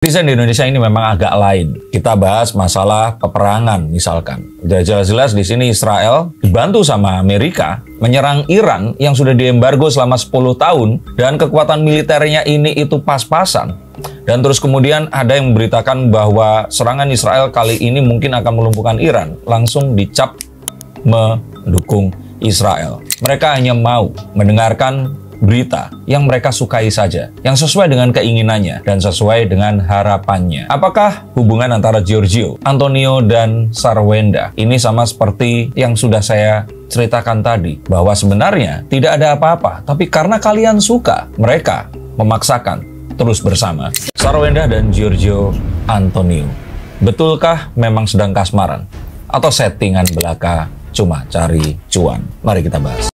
Netizen di Indonesia ini memang agak lain. Kita bahas masalah peperangan misalkan. Udah jelas-jelas di sini Israel dibantu sama Amerika menyerang Iran yang sudah diembargo selama 10 tahun dan kekuatan militernya ini itu pas-pasan. Dan terus kemudian ada yang memberitakan bahwa serangan Israel kali ini mungkin akan melumpuhkan Iran. Langsung dicap mendukung Israel. Mereka hanya mau mendengarkan berita yang mereka sukai saja, yang sesuai dengan keinginannya dan sesuai dengan harapannya. Apakah hubungan antara Giorgio, Antonio, dan Sarwenda ini sama seperti yang sudah saya ceritakan tadi, bahwa sebenarnya tidak ada apa-apa, tapi karena kalian suka, mereka memaksakan terus bersama. Sarwenda dan Giorgio Antonio, betulkah memang sedang kasmaran? Atau settingan belaka cuma cari cuan? Mari kita bahas.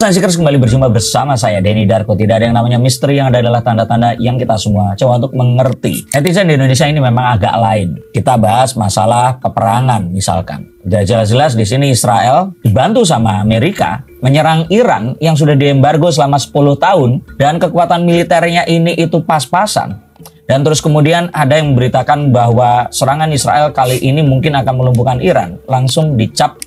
Seekers kembali berjumpa bersama saya Denny Darko. Tidak ada yang namanya misteri, yang ada adalah tanda-tanda yang kita semua coba untuk mengerti. Netizen di Indonesia ini memang agak lain. Kita bahas masalah peperangan misalkan. Udah jelas-jelas di sini Israel dibantu sama Amerika menyerang Iran yang sudah diembargo selama 10 tahun dan kekuatan militernya ini itu pas-pasan. Dan terus kemudian ada yang memberitakan bahwa serangan Israel kali ini mungkin akan melumpuhkan Iran. Langsung dicap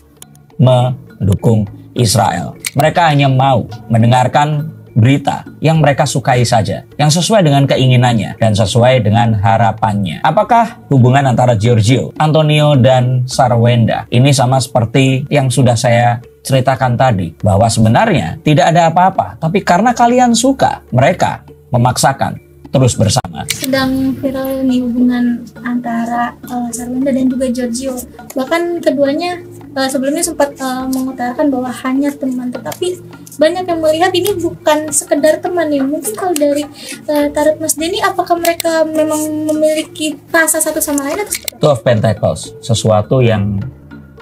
mendukung Israel. Mereka hanya mau mendengarkan berita yang mereka sukai saja, yang sesuai dengan keinginannya dan sesuai dengan harapannya. Apakah hubungan antara Giorgio, Antonio, dan Sarwenda ini sama seperti yang sudah saya ceritakan tadi, bahwa sebenarnya tidak ada apa-apa, tapi karena kalian suka, mereka memaksakan terus bersama. Sedang viral nih hubungan antara Sarwenda dan juga Giorgio. Bahkan keduanya sebelumnya sempat mengutarakan bahwa hanya teman, tetapi banyak yang melihat ini bukan sekedar teman ya. Mungkin kalau dari tarot Mas Denny, apakah mereka memang memiliki rasa satu sama lain atau seperti? Two of Pentacles, sesuatu yang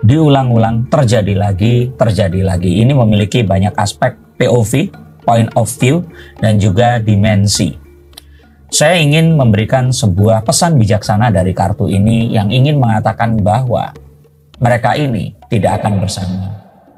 diulang-ulang, terjadi lagi. Ini memiliki banyak aspek POV, point of view, dan juga dimensi. Saya ingin memberikan sebuah pesan bijaksana dari kartu ini yang ingin mengatakan bahwa mereka ini tidak akan bersama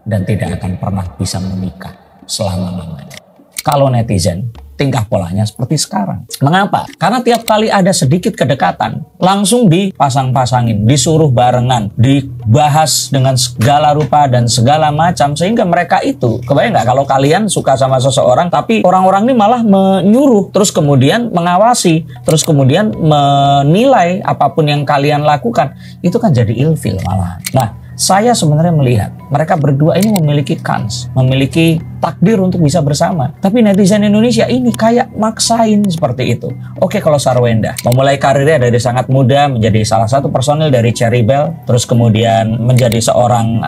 dan tidak akan pernah bisa menikah selama-lamanya. Kalau netizen, tingkah polanya seperti sekarang. Mengapa? Karena tiap kali ada sedikit kedekatan, langsung dipasang-pasangin, disuruh barengan, dibahas dengan segala rupa dan segala macam, sehingga mereka itu, kebayang nggak kalau kalian suka sama seseorang, tapi orang-orang ini malah menyuruh, terus kemudian mengawasi, terus kemudian menilai apapun yang kalian lakukan, itu kan jadi ilfil malah. Nah, saya sebenarnya melihat mereka berdua ini memiliki kans, memiliki takdir untuk bisa bersama. Tapi netizen Indonesia ini kayak maksain seperti itu. Oke, kalau Sarwenda memulai karirnya dari sangat muda, menjadi salah satu personil dari Cherry Bell, terus kemudian menjadi seorang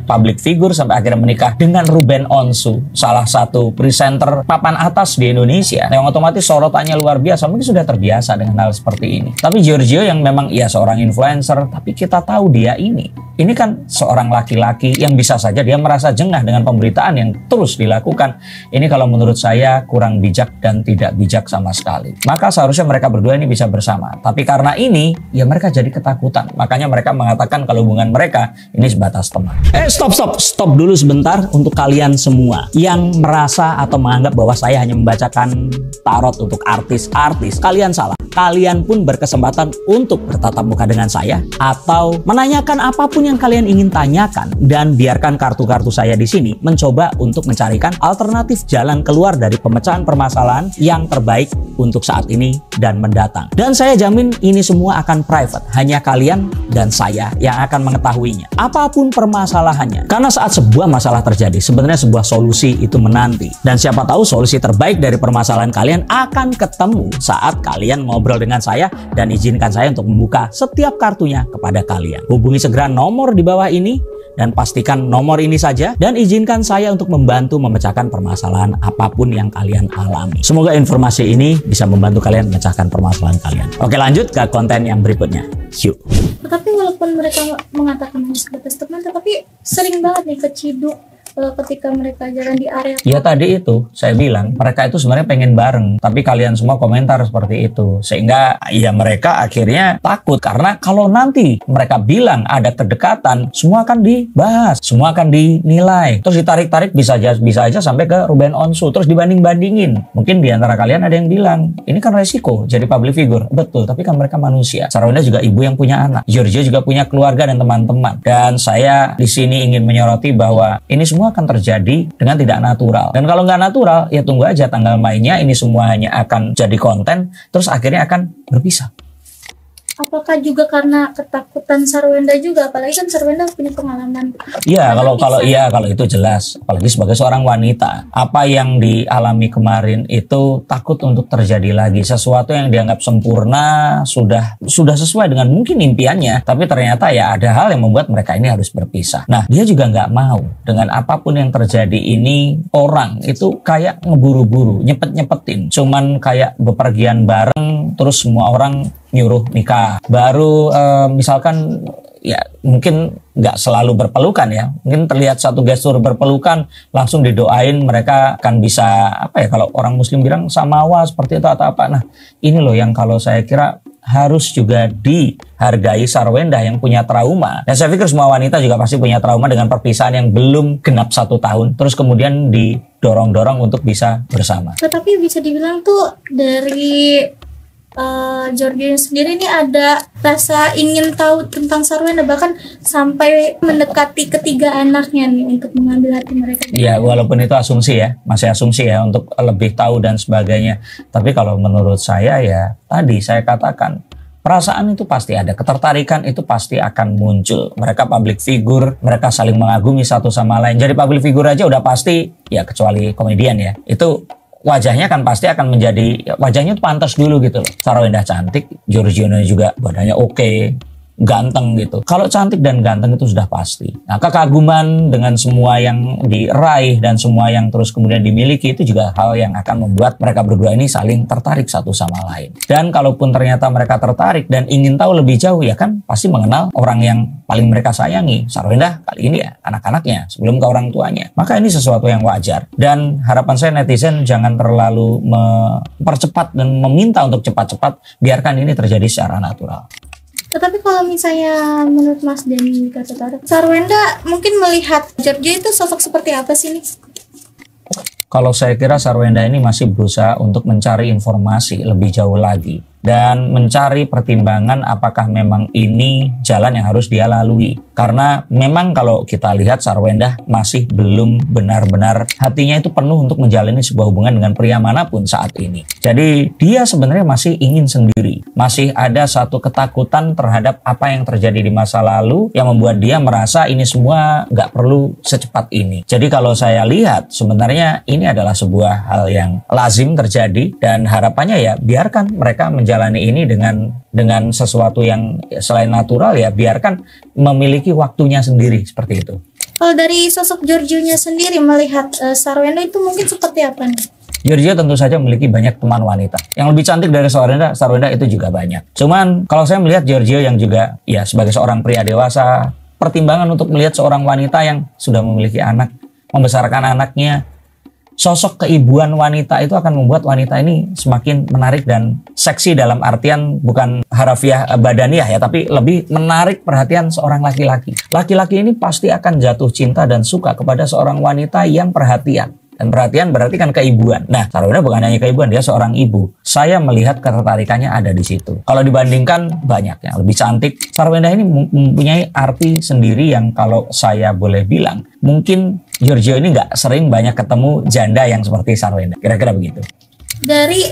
public figure sampai akhirnya menikah dengan Ruben Onsu, salah satu presenter papan atas di Indonesia, yang otomatis sorotannya luar biasa. Mungkin sudah terbiasa dengan hal seperti ini. Tapi Giorgio yang memang seorang influencer, tapi kita tahu dia ini kan seorang laki-laki yang bisa saja dia merasa jengah dengan pemberitaan yang terus dilakukan. Ini kalau menurut saya kurang bijak dan tidak bijak sama sekali. Maka seharusnya mereka berdua ini bisa bersama. Tapi karena ini, mereka jadi ketakutan. Makanya mereka mengatakan kalau hubungan mereka ini sebatas teman. Stop dulu sebentar untuk kalian semua yang merasa atau menganggap bahwa saya hanya membacakan tarot untuk artis-artis. Kalian salah. Kalian pun berkesempatan untuk bertatap muka dengan saya atau menanyakan apapun yang kalian ingin tanyakan, dan biarkan kartu-kartu saya di sini mencoba untuk mencarikan alternatif jalan keluar dari pemecahan permasalahan yang terbaik untuk saat ini dan mendatang. Dan saya jamin ini semua akan private, hanya kalian dan saya yang akan mengetahuinya. Apapun permasalahannya, karena saat sebuah masalah terjadi, sebenarnya sebuah solusi itu menanti. Dan siapa tahu solusi terbaik dari permasalahan kalian akan ketemu saat kalian ngobrol dengan saya, dan izinkan saya untuk membuka setiap kartunya kepada kalian. Hubungi segera nomor di bawah ini dan pastikan nomor ini saja, dan izinkan saya untuk membantu memecahkan permasalahan apapun yang kalian alami. Semoga informasi ini bisa membantu kalian memecahkan permasalahan kalian. Oke, lanjut ke konten yang berikutnya. Yuk. Tapi walaupun mereka mengatakan hanya sebatas teman, tetapi sering banget nih keciduk ketika mereka jalan di area. Ya tadi itu saya bilang mereka itu sebenarnya pengen bareng, tapi kalian semua komentar seperti itu, sehingga ya mereka akhirnya takut karena kalau nanti mereka bilang ada kedekatan, semua akan dibahas, semua akan dinilai, terus ditarik-tarik bisa aja sampai ke Ruben Onsu, terus dibanding-bandingin. Mungkin di antara kalian ada yang bilang ini kan resiko jadi public figure, betul, tapi kan mereka manusia. Sarwenda juga ibu yang punya anak, Giorgio juga punya keluarga dan teman-teman, dan saya di sini ingin menyoroti bahwa ini semua akan terjadi dengan tidak natural. Dan kalau nggak natural, ya tunggu aja tanggal mainnya, ini semua hanya akan jadi konten, terus akhirnya akan berpisah. Apakah juga karena ketakutan Sarwenda juga, apalagi kan Sarwenda punya pengalaman. Iya, kalau itu jelas, apalagi sebagai seorang wanita, apa yang dialami kemarin itu takut untuk terjadi lagi. Sesuatu yang dianggap sempurna sudah sesuai dengan mungkin impiannya, tapi ternyata ya ada hal yang membuat mereka ini harus berpisah. Nah, dia juga nggak mau dengan apapun yang terjadi ini, orang itu kayak ngeburu-buru, nyepet-nyepetin, cuman kayak bepergian bareng, terus semua orang nyuruh nikah. Baru misalkan ya mungkin nggak selalu berpelukan ya, mungkin terlihat satu gestur berpelukan langsung didoain mereka akan bisa apa ya, kalau orang muslim bilang samawa seperti itu atau apa. Nah ini loh yang kalau saya kira harus juga dihargai Sarwenda yang punya trauma. Dan saya pikir semua wanita juga pasti punya trauma dengan perpisahan yang belum genap 1 tahun, terus kemudian didorong-dorong untuk bisa bersama. Tetapi bisa dibilang tuh dari Giorgio sendiri ini ada rasa ingin tahu tentang Sarwenda, bahkan sampai mendekati ketiga anaknya nih untuk mengambil hati mereka. Ya walaupun itu asumsi ya, masih asumsi ya untuk lebih tahu dan sebagainya. Tapi kalau menurut saya ya tadi saya katakan perasaan itu pasti ada, ketertarikan itu pasti akan muncul. Mereka public figure, mereka saling mengagumi satu sama lain. Jadi public figure aja udah pasti ya, kecuali komedian ya, itu wajahnya kan pasti akan menjadi, wajahnya tuh pantas dulu gitu loh. Sarwenda cantik, Giorgio juga badannya oke, ganteng gitu. Kalau cantik dan ganteng itu sudah pasti. Nah kekaguman dengan semua yang diraih dan semua yang terus kemudian dimiliki itu juga hal yang akan membuat mereka berdua ini saling tertarik satu sama lain. Dan kalaupun ternyata mereka tertarik dan ingin tahu lebih jauh, ya kan pasti mengenal orang yang paling mereka sayangi. Sarwenda kali ini ya anak-anaknya sebelum ke orang tuanya. Maka ini sesuatu yang wajar. Dan harapan saya netizen jangan terlalu mempercepat dan meminta untuk cepat-cepat, biarkan ini terjadi secara natural. Tetapi kalau misalnya menurut Mas Denny Kasutara, Sarwenda mungkin melihat Giorgio itu sosok seperti apa sih nih? Kalau saya kira Sarwenda ini masih berusaha untuk mencari informasi lebih jauh lagi dan mencari pertimbangan apakah memang ini jalan yang harus dia lalui. Karena memang kalau kita lihat Sarwenda masih belum benar-benar hatinya itu penuh untuk menjalani sebuah hubungan dengan pria manapun saat ini. Jadi dia sebenarnya masih ingin sendiri. Masih ada satu ketakutan terhadap apa yang terjadi di masa lalu yang membuat dia merasa ini semua nggak perlu secepat ini. Jadi kalau saya lihat sebenarnya ini adalah sebuah hal yang lazim terjadi dan harapannya ya biarkan mereka menjalani ini dengan sesuatu yang selain natural, ya biarkan memiliki waktunya sendiri seperti itu. Kalau dari sosok Giorgio-nya sendiri melihat Sarwenda itu mungkin seperti apa nih? Giorgio tentu saja memiliki banyak teman wanita. Yang lebih cantik dari Sarwenda itu juga banyak. Cuman kalau saya melihat Giorgio yang juga ya sebagai seorang pria dewasa, pertimbangan untuk melihat seorang wanita yang sudah memiliki anak, membesarkan anaknya, sosok keibuan wanita itu akan membuat wanita ini semakin menarik dan seksi dalam artian bukan harafiah badaniah ya, tapi lebih menarik perhatian seorang laki-laki. Laki-laki ini pasti akan jatuh cinta dan suka kepada seorang wanita yang perhatian. Dan perhatian berarti kan keibuan. Nah, Sarwenda bukan hanya keibuan, dia seorang ibu. Saya melihat ketertarikannya ada di situ. Kalau dibandingkan banyak yang lebih cantik, Sarwenda ini mempunyai arti sendiri yang kalau saya boleh bilang, mungkin Giorgio ini nggak sering banyak ketemu janda yang seperti Sarwenda. Kira-kira begitu. Dari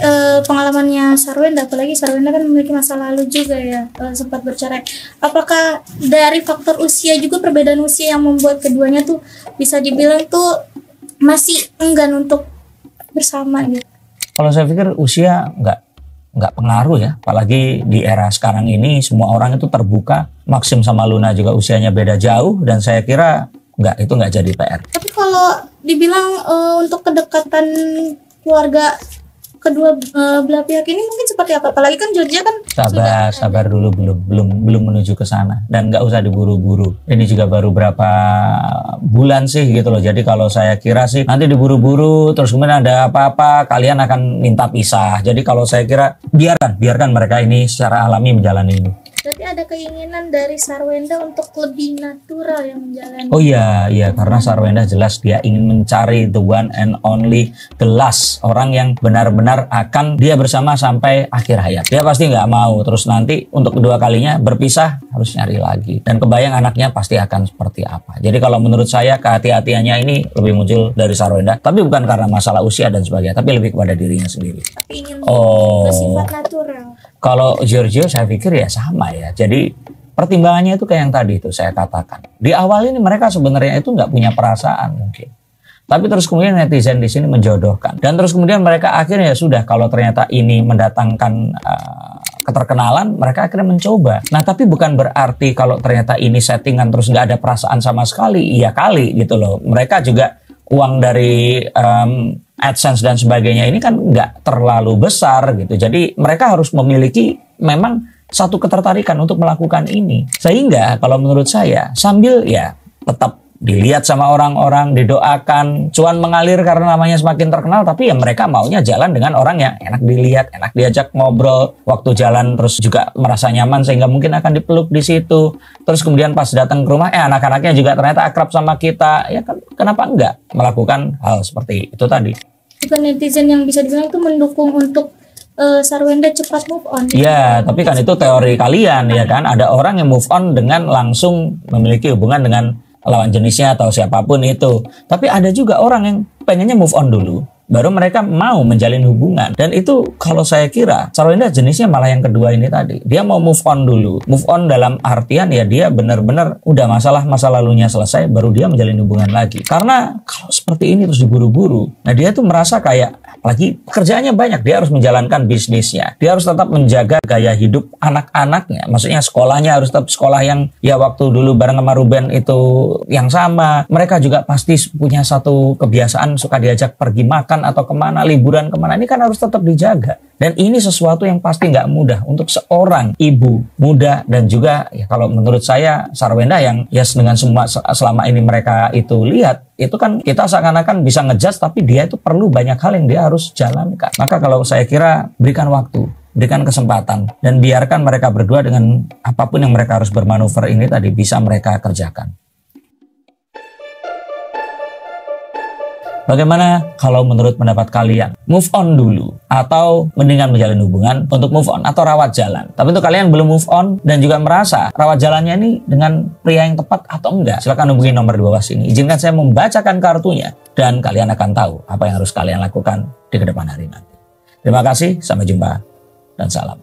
pengalamannya Sarwenda, apalagi Sarwenda kan memiliki masa lalu juga ya, sempat bercerai. Apakah dari faktor usia juga, perbedaan usia yang membuat keduanya tuh bisa dibilang tuh masih enggan untuk bersama gitu? Kalau saya pikir usia nggak pengaruh ya, apalagi di era sekarang ini semua orang itu terbuka. Maxim sama Luna juga usianya beda jauh dan saya kira itu nggak jadi PR. Tapi kalau dibilang untuk kedekatan keluarga kedua belah pihak ini mungkin seperti apa? Apalagi kan Georgia kan Sabar dulu, belum menuju ke sana, dan nggak usah diburu-buru. Ini juga baru berapa bulan sih gitu loh. Jadi kalau saya kira sih nanti diburu-buru terus kemudian ada apa-apa kalian akan minta pisah. Jadi kalau saya kira biarkan mereka ini secara alami menjalani ini. Berarti ada keinginan dari Sarwenda untuk lebih natural yang menjalani. Oh iya, karena Sarwenda jelas dia ingin mencari the one and only, the last, orang yang benar-benar akan dia bersama sampai akhir hayat. Dia pasti nggak mau terus nanti untuk kedua kalinya berpisah harus nyari lagi. Dan kebayang anaknya pasti akan seperti apa. Jadi kalau menurut saya kehati-hatiannya ini lebih muncul dari Sarwenda, tapi bukan karena masalah usia dan sebagainya, tapi lebih kepada dirinya sendiri. Tapi ingin bersifat natural. Kalau Giorgio saya pikir ya sama ya. Jadi pertimbangannya itu kayak yang tadi itu saya katakan. Di awal ini mereka sebenarnya itu nggak punya perasaan mungkin. Tapi terus kemudian netizen di sini menjodohkan. Dan terus kemudian mereka akhirnya ya sudah, kalau ternyata ini mendatangkan keterkenalan, mereka akhirnya mencoba. Nah tapi bukan berarti kalau ternyata ini settingan terus nggak ada perasaan sama sekali. Iya kali gitu loh. Mereka juga uang dari AdSense dan sebagainya ini kan nggak terlalu besar gitu. Jadi mereka harus memiliki memang satu ketertarikan untuk melakukan ini. Sehingga kalau menurut saya sambil ya tetap dilihat sama orang-orang, didoakan, cuan mengalir karena namanya semakin terkenal, tapi ya mereka maunya jalan dengan orang yang enak dilihat, enak diajak ngobrol, waktu jalan terus juga merasa nyaman sehingga mungkin akan dipeluk di situ. Terus kemudian pas datang ke rumah, anak-anaknya juga ternyata akrab sama kita, ya kan kenapa enggak melakukan hal seperti itu tadi. Bukan netizen yang bisa dibilang itu mendukung untuk Sarwenda cepat move on. Ya, tapi kan itu teori kalian ya kan. Ada orang yang move on dengan langsung memiliki hubungan dengan lawan jenisnya atau siapapun itu. Tapi ada juga orang yang pengennya move on dulu, baru mereka mau menjalin hubungan. Dan itu kalau saya kira Sarwenda jenisnya malah yang kedua ini tadi. Dia mau move on dulu. Move on dalam artian ya dia benar-benar udah masa lalunya selesai, baru dia menjalin hubungan lagi. Karena kalau seperti ini terus diburu-buru, nah dia tuh merasa kayak lagi pekerjaannya banyak, dia harus menjalankan bisnisnya, dia harus tetap menjaga gaya hidup anak-anaknya, maksudnya sekolahnya harus tetap sekolah yang ya waktu dulu bareng sama Ruben itu yang sama. Mereka juga pasti punya satu kebiasaan suka diajak pergi makan atau kemana, liburan kemana, ini kan harus tetap dijaga. Dan ini sesuatu yang pasti nggak mudah untuk seorang ibu muda. Dan juga ya kalau menurut saya Sarwenda yang ya dengan semua selama ini mereka itu lihat, itu kan kita seakan-akan bisa ngejudge, tapi dia itu perlu banyak hal yang dia harus jalankan. Maka kalau saya kira berikan waktu, berikan kesempatan, dan biarkan mereka berdua dengan apapun yang mereka harus bermanuver ini tadi bisa mereka kerjakan. Bagaimana kalau menurut pendapat kalian? Move on dulu atau mendingan menjalin hubungan untuk move on atau rawat jalan? Tapi untuk kalian belum move on dan juga merasa rawat jalannya ini dengan pria yang tepat atau enggak, silakan hubungi nomor di bawah sini. Izinkan saya membacakan kartunya dan kalian akan tahu apa yang harus kalian lakukan di kedepan hari nanti. Terima kasih, sampai jumpa dan salam.